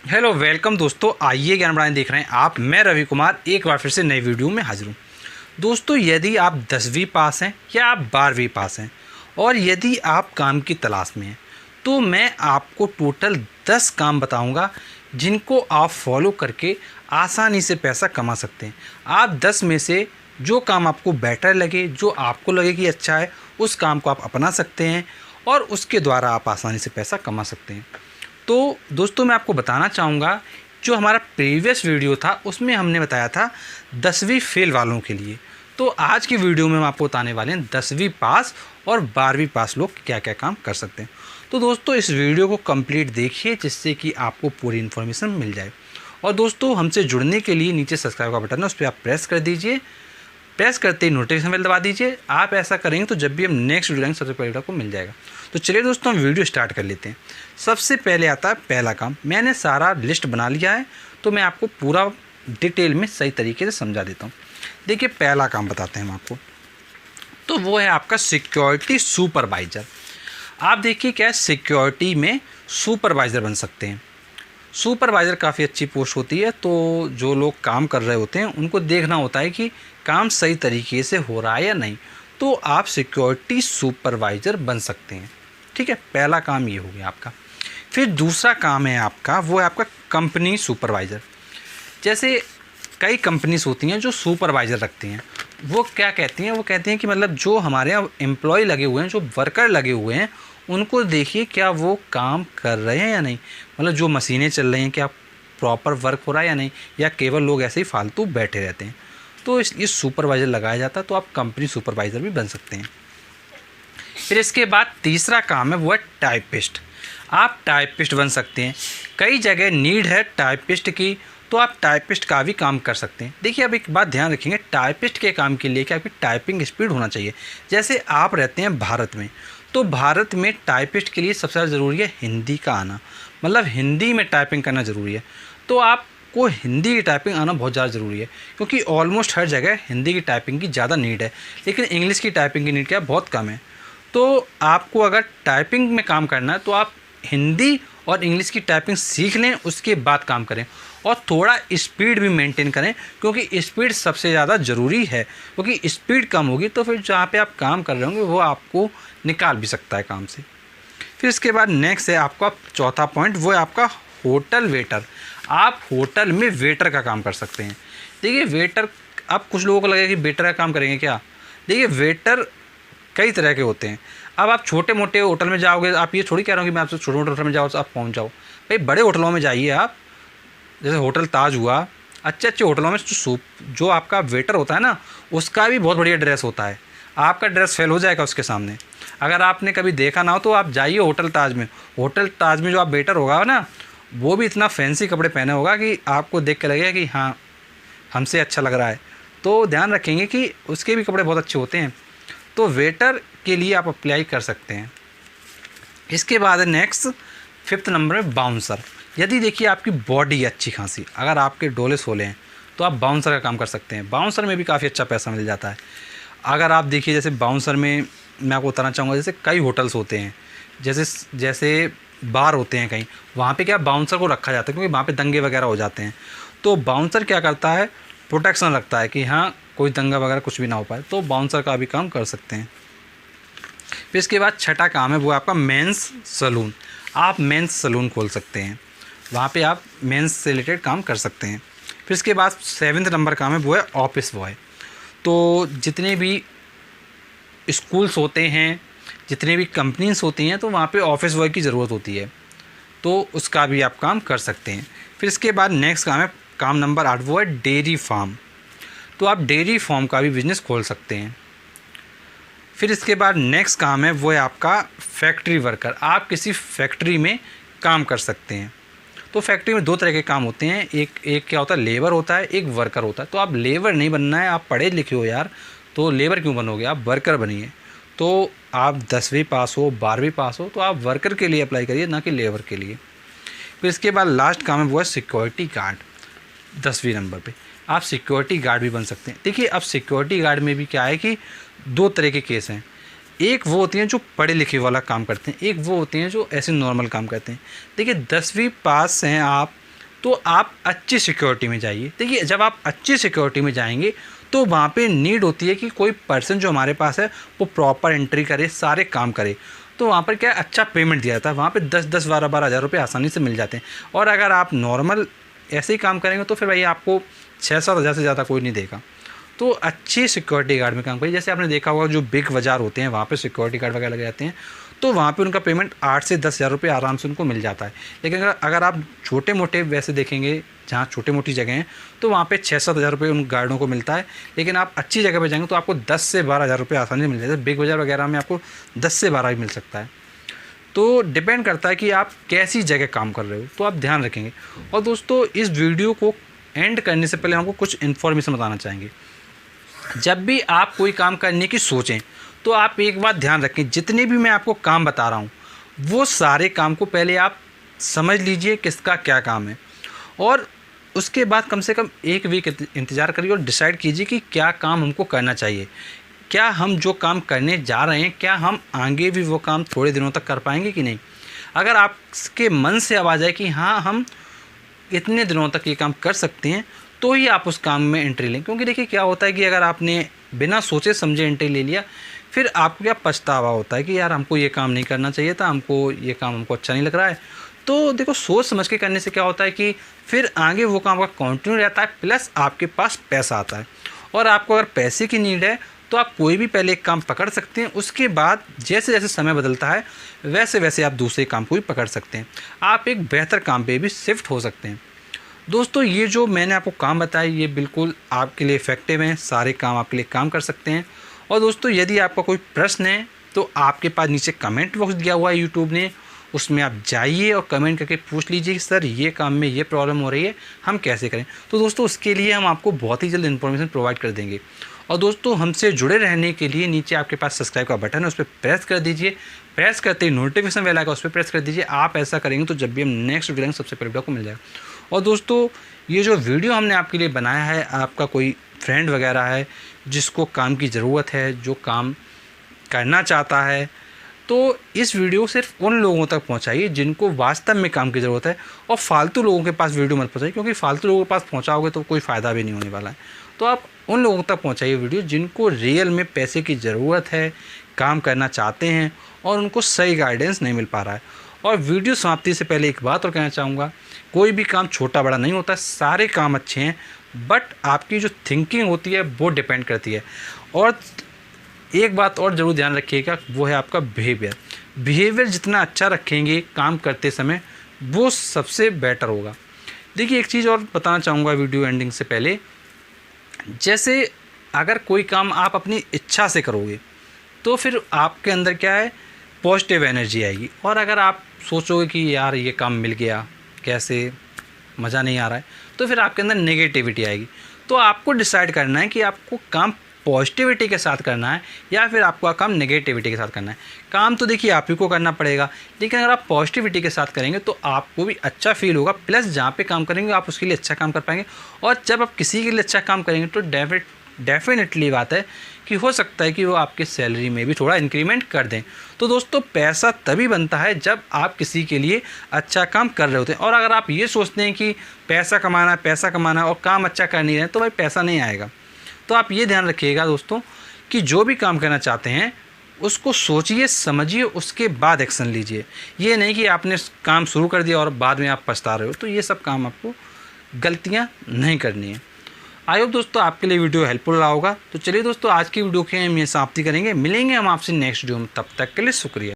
Hello welcome दोस्तों, आइए ज्ञान बढ़ाने देख रहे हैं आप। मैं रवि कुमार एक बार फिर से नई वीडियो में हाजिर हूँ। दोस्तों, यदि आप 10वीं पास हैं या आप 12वीं पास हैं और यदि आप काम की तलाश में हैं तो मैं आपको टोटल 10 काम बताऊंगा जिनको आप फॉलो करके आसानी से पैसा कमा सकते हैं। आप 10 में से जो काम आपको बेटर लगे, जो आपको लगे कि अच्छा है, उस काम को आप अपना सकते हैं और उसके द्वारा आप आसानी से पैसा कमा सकते हैं। तो दोस्तों, मैं आपको बताना चाहूँगा, जो हमारा प्रीवियस वीडियो था उसमें हमने बताया था 10वीं फेल वालों के लिए। तो आज की वीडियो में हम आपको बताने वाले हैं 10वीं पास और 12वीं पास लोग क्या क्या काम कर सकते हैं। तो दोस्तों, इस वीडियो को कंप्लीट देखिए जिससे कि आपको पूरी इन्फॉर्मेशन मिल जाए। और दोस्तों, हमसे जुड़ने के लिए नीचे सब्सक्राइब का बटन है, उस पर आप प्रेस कर दीजिए। प्रेस करते ही नोटिफिकेशन बेल दबा दीजिए। आप ऐसा करेंगे तो जब भी हम नेक्स्ट वीडियो लाएंगे सबसे पहले आपको मिल जाएगा। तो चलिए दोस्तों, हम वीडियो स्टार्ट कर लेते हैं। सबसे पहले आता है पहला काम। मैंने सारा लिस्ट बना लिया है तो मैं आपको पूरा डिटेल में सही तरीके से समझा देता हूँ। देखिए, पहला काम बताते हैं हम आपको, तो वो है आपका सिक्योरिटी सुपरवाइज़र। आप देखिए क्या है, सिक्योरिटी में सुपरवाइज़र बन सकते हैं। सुपरवाइज़र काफ़ी अच्छी पोस्ट होती है। तो जो लोग काम कर रहे होते हैं उनको देखना होता है कि काम सही तरीके से हो रहा है या नहीं, तो आप सिक्योरिटी सुपरवाइज़र बन सकते हैं। ठीक है, पहला काम ये हो गया आपका। फिर दूसरा काम है आपका, वो है आपका कंपनी सुपरवाइज़र। जैसे कई कंपनीज होती हैं जो सुपरवाइज़र रखती हैं, वो क्या कहती हैं, वो कहती हैं कि मतलब जो हमारे यहाँ एम्प्लॉय लगे हुए हैं, जो वर्कर लगे हुए हैं, उनको देखिए क्या वो काम कर रहे हैं या नहीं, मतलब जो मशीनें चल रही हैं क्या प्रॉपर वर्क हो रहा है या नहीं, या केवल लोग ऐसे ही फालतू बैठे रहते हैं। तो इस सुपरवाइज़र लगाया जाता है, तो आप कंपनी सुपरवाइज़र भी बन सकते हैं। फिर इसके बाद तीसरा काम है वो है टाइपिस्ट। आप टाइपिस्ट बन सकते हैं। कई जगह नीड है टाइपिस्ट की, तो आप टाइपिस्ट का भी काम कर सकते हैं। देखिए, अब एक बात ध्यान रखेंगे, टाइपिस्ट के काम के लिए क्या आपकी टाइपिंग स्पीड होना चाहिए। जैसे आप रहते हैं भारत में, तो भारत में टाइपिस्ट के लिए सबसे ज़्यादा ज़रूरी है हिंदी का आना, मतलब हिंदी में टाइपिंग करना ज़रूरी है। तो आपको हिंदी की टाइपिंग आना बहुत ज़्यादा ज़रूरी है, क्योंकि ऑलमोस्ट हर जगह हिंदी की टाइपिंग की ज़्यादा नीड है, लेकिन इंग्लिश की टाइपिंग की नीड क्या बहुत कम है। तो आपको अगर टाइपिंग में काम करना है तो आप हिंदी और इंग्लिश की टाइपिंग सीख लें, उसके बाद काम करें। और थोड़ा स्पीड भी मेंटेन करें, क्योंकि स्पीड सबसे ज़्यादा ज़रूरी है, क्योंकि स्पीड कम होगी तो फिर जहाँ पे आप काम कर रहे होंगे वो आपको निकाल भी सकता है काम से। फिर इसके बाद नेक्स्ट है आपका चौथा पॉइंट, वो है आपका होटल वेटर। आप होटल में वेटर का काम कर सकते हैं। देखिए, वेटर, अब कुछ लोगों को लगेगा कि वेटर का काम करेंगे क्या। देखिए, वेटर कई तरह के होते हैं। अब आप छोटे मोटे होटल में जाओगे, आप ये थोड़ी कह रहा हूँ कि मैं आपसे छोटे मोटे होटल में जाओ तो आप पहुँच जाओ। भाई, बड़े होटलों में जाइए आप, जैसे होटल ताज हुआ, अच्छे अच्छे होटलों में जो आपका वेटर होता है ना, उसका भी बहुत बढ़िया ड्रेस होता है। आपका ड्रेस फेल हो जाएगा उसके सामने। अगर आपने कभी देखा ना हो तो आप जाइए होटल ताज में। होटल ताज में जो आप वेटर होगा ना, वो भी इतना फैंसी कपड़े पहने होगा कि आपको देख के लगेगा कि हाँ, हमसे अच्छा लग रहा है। तो ध्यान रखेंगे कि उसके भी कपड़े बहुत अच्छे होते हैं। तो वेटर के लिए आप अप्लाई कर सकते हैं। इसके बाद है नेक्स्ट, फिफ्थ नंबर में बाउंसर। यदि देखिए आपकी बॉडी अच्छी खासी, अगर आपके डोले सोले हैं, तो आप बाउंसर का काम कर सकते हैं। बाउंसर में भी काफ़ी अच्छा पैसा मिल जाता है। अगर आप देखिए, जैसे बाउंसर में मैं आपको बताना चाहूँगा, जैसे कई होटल्स होते हैं, जैसे जैसे बार होते हैं कहीं, वहाँ पे क्या बाउंसर को रखा जाता है, क्योंकि वहाँ पे दंगे वगैरह हो जाते हैं। तो बाउंसर क्या करता है, प्रोटेक्शन रखता है कि हाँ, कोई दंगा वगैरह कुछ भी ना हो पाए। तो बाउंसर का भी काम कर सकते हैं। फिर इसके बाद छठा काम है वो आपका मेंस सलून। आप मेंस सलून खोल सकते हैं, वहाँ पे आप मेंस से रिलेटेड काम कर सकते हैं। फिर इसके बाद सेवन्थ नंबर काम है वो है ऑफिस बॉय। तो जितने भी स्कूल्स होते हैं, जितने भी कंपनीज होती हैं, तो वहाँ पे ऑफिस बॉय की ज़रूरत होती है, तो उसका भी आप काम कर सकते हैं। फिर इसके बाद नेक्स्ट काम है काम नंबर 8, वो है डेयरी फार्म। तो आप डेयरी फार्म का भी बिज़नेस खोल सकते हैं। फिर इसके बाद नेक्स्ट काम है वो है आपका फैक्ट्री वर्कर। आप किसी फैक्ट्री में काम कर सकते हैं। तो फैक्ट्री में दो तरह के काम होते हैं, एक क्या होता है, लेबर होता है, एक वर्कर होता है। तो आप लेबर नहीं बनना है, आप पढ़े लिखे हो यार, तो लेबर क्यों बनोगे, आप वर्कर बनिए। तो आप 10वीं पास हो, 12वीं पास हो, तो आप वर्कर के लिए अप्लाई करिए, ना कि लेबर के लिए। फिर इसके बाद लास्ट काम है वो है सिक्योरिटी गार्ड। 10वीं नंबर पे आप सिक्योरिटी गार्ड भी बन सकते हैं। देखिए, अब सिक्योरिटी गार्ड में भी क्या है कि दो तरह के केस हैं। एक वो होती हैं जो पढ़े लिखे वाला काम करते हैं, एक वो होते हैं जो ऐसे नॉर्मल काम करते हैं। देखिए, 10वीं पास हैं आप, तो आप अच्छी सिक्योरिटी में जाइए। देखिए जब आप अच्छी सिक्योरिटी में जाएंगे तो वहाँ पे नीड होती है कि कोई पर्सन जो हमारे पास है वो प्रॉपर एंट्री करे, सारे काम करे। तो वहाँ पर क्या अच्छा पेमेंट दिया जाता है, वहाँ पे 10-10, 12-12 हज़ार रुपये आसानी से मिल जाते हैं। और अगर आप नॉर्मल ऐसे ही काम करेंगे तो फिर भाई आपको 6-7 हज़ार से ज़्यादा कोई नहीं देगा। तो अच्छी सिक्योरिटी गार्ड में काम करिए। जैसे आपने देखा होगा जो बिग बाज़ार होते हैं वहाँ पे सिक्योरिटी गार्ड वगैरह लगे जाते हैं, तो वहाँ पे उनका पेमेंट 8 से 10 हज़ार रुपये आराम से उनको मिल जाता है। लेकिन अगर आप छोटे मोटे वैसे देखेंगे जहाँ छोटी मोटी जगह हैं तो वहाँ पे 6-7 हज़ार रुपये उन गार्डों को मिलता है। लेकिन आप अच्छी जगह पे जाएंगे तो आपको 10 से 12 हज़ार रुपये आसानी से मिल जाता है। बिग बाज़ार वगैरह में आपको 10 से 12 ही मिल सकता है। तो डिपेंड करता है कि आप कैसी जगह काम कर रहे हो, तो आप ध्यान रखेंगे। और दोस्तों इस वीडियो को एंड करने से पहले हमको कुछ इन्फॉर्मेशन बताना चाहेंगे। जब भी आप कोई काम करने की सोचें तो आप एक बात ध्यान रखें, जितने भी मैं आपको काम बता रहा हूँ वो सारे काम को पहले आप समझ लीजिए किसका क्या काम है, और उसके बाद कम से कम 1 वीक इंतज़ार करिए और डिसाइड कीजिए कि क्या काम हमको करना चाहिए। क्या हम जो काम करने जा रहे हैं क्या हम आगे भी वो काम थोड़े दिनों तक कर पाएंगे कि नहीं। अगर आपके मन से आवाज़ आए कि हाँ हम इतने दिनों तक ये काम कर सकते हैं तो ही आप उस काम में एंट्री लें। क्योंकि देखिए क्या होता है कि अगर आपने बिना सोचे समझे एंट्री ले लिया फिर आपको क्या पछतावा होता है कि यार हमको ये काम नहीं करना चाहिए था, ये काम हमको अच्छा नहीं लग रहा है। तो देखो सोच समझ के करने से क्या होता है कि फिर आगे वो काम का कंटिन्यू रहता है, प्लस आपके पास पैसा आता है। और आपको अगर पैसे की नीड है तो आप कोई भी पहले एक काम पकड़ सकते हैं, उसके बाद जैसे जैसे समय बदलता है वैसे वैसे आप दूसरे काम को भी पकड़ सकते हैं, आप एक बेहतर काम पे भी शिफ्ट हो सकते हैं। दोस्तों ये जो मैंने आपको काम बताए ये बिल्कुल आपके लिए इफ़ेक्टिव हैं, सारे काम आपके लिए काम कर सकते हैं। और दोस्तों यदि आपका कोई प्रश्न है तो आपके पास नीचे कमेंट बॉक्स दिया हुआ है यूट्यूब ने, उसमें आप जाइए और कमेंट करके पूछ लीजिए कि सर ये काम में ये प्रॉब्लम हो रही है, हम कैसे करें। तो दोस्तों उसके लिए हम आपको बहुत ही जल्द इन्फॉर्मेशन प्रोवाइड कर देंगे। और दोस्तों हमसे जुड़े रहने के लिए नीचे आपके पास सब्सक्राइब का बटन है, उस पर प्रेस कर दीजिए। प्रेस करते ही नोटिफिकेशन बेल आएगा, उस पर प्रेस कर दीजिए। आप ऐसा करेंगे तो जब भी हम नेक्स्ट वीडियो लेंगे सबसे पहले वीडियो को मिल जाएगा। और दोस्तों ये जो वीडियो हमने आपके लिए बनाया है, आपका कोई फ्रेंड वगैरह है जिसको काम की ज़रूरत है, जो काम करना चाहता है, तो इस वीडियो को सिर्फ उन लोगों तक पहुंचाइए जिनको वास्तव में काम की ज़रूरत है। और फालतू लोगों के पास वीडियो मत पहुंचाइए, क्योंकि फालतू लोगों के पास पहुंचाओगे तो कोई फ़ायदा भी नहीं होने वाला है। तो आप उन लोगों तक पहुंचाइए वीडियो जिनको रियल में पैसे की ज़रूरत है, काम करना चाहते हैं और उनको सही गाइडेंस नहीं मिल पा रहा है। और वीडियो समाप्ति से पहले एक बात और कहना चाहूँगा, कोई भी काम छोटा बड़ा नहीं होता, सारे काम अच्छे हैं, बट आपकी जो थिंकिंग होती है वो डिपेंड करती है। और एक बात और ज़रूर ध्यान रखिएगा, वो है आपका बिहेवियर जितना अच्छा रखेंगे काम करते समय वो सबसे बेटर होगा। देखिए एक चीज़ और बताना चाहूँगा वीडियो एंडिंग से पहले, जैसे अगर कोई काम आप अपनी इच्छा से करोगे तो फिर आपके अंदर क्या है, पॉजिटिव एनर्जी आएगी। और अगर आप सोचोगे कि यार ये काम मिल गया, कैसे मज़ा नहीं आ रहा है, तो फिर आपके अंदर नेगेटिविटी आएगी। तो आपको डिसाइड करना है कि आपको काम पॉजिटिविटी के साथ करना है या फिर आपको काम नेगेटिविटी के साथ करना है। काम तो देखिए आप ही को करना पड़ेगा, लेकिन अगर आप पॉजिटिविटी के साथ करेंगे तो आपको भी अच्छा फील होगा, प्लस जहाँ पे काम करेंगे आप उसके लिए अच्छा काम कर पाएंगे। और जब आप किसी के लिए अच्छा काम करेंगे तो डेफिनेटली बात है कि हो सकता है कि वो आपके सैलरी में भी थोड़ा इंक्रीमेंट कर दें। तो दोस्तों पैसा तभी बनता है जब आप किसी के लिए अच्छा काम कर रहे होते हैं। और अगर आप ये सोचते हैं कि पैसा कमाना है और काम अच्छा कर नहीं रहे तो भाई पैसा नहीं आएगा। तो आप ये ध्यान रखिएगा दोस्तों कि जो भी काम करना चाहते हैं उसको सोचिए समझिए, उसके बाद एक्शन लीजिए। ये नहीं कि आपने काम शुरू कर दिया और बाद में आप पछता रहे हो। तो ये सब काम आपको गलतियाँ नहीं करनी है। आई होप दोस्तों आपके लिए वीडियो हेल्पफुल रहा होगा। तो चलिए दोस्तों आज की वीडियो की हम ये समाप्ति करेंगे, मिलेंगे हम आपसे नेक्स्ट वीडियो में, तब तक के लिए शुक्रिया।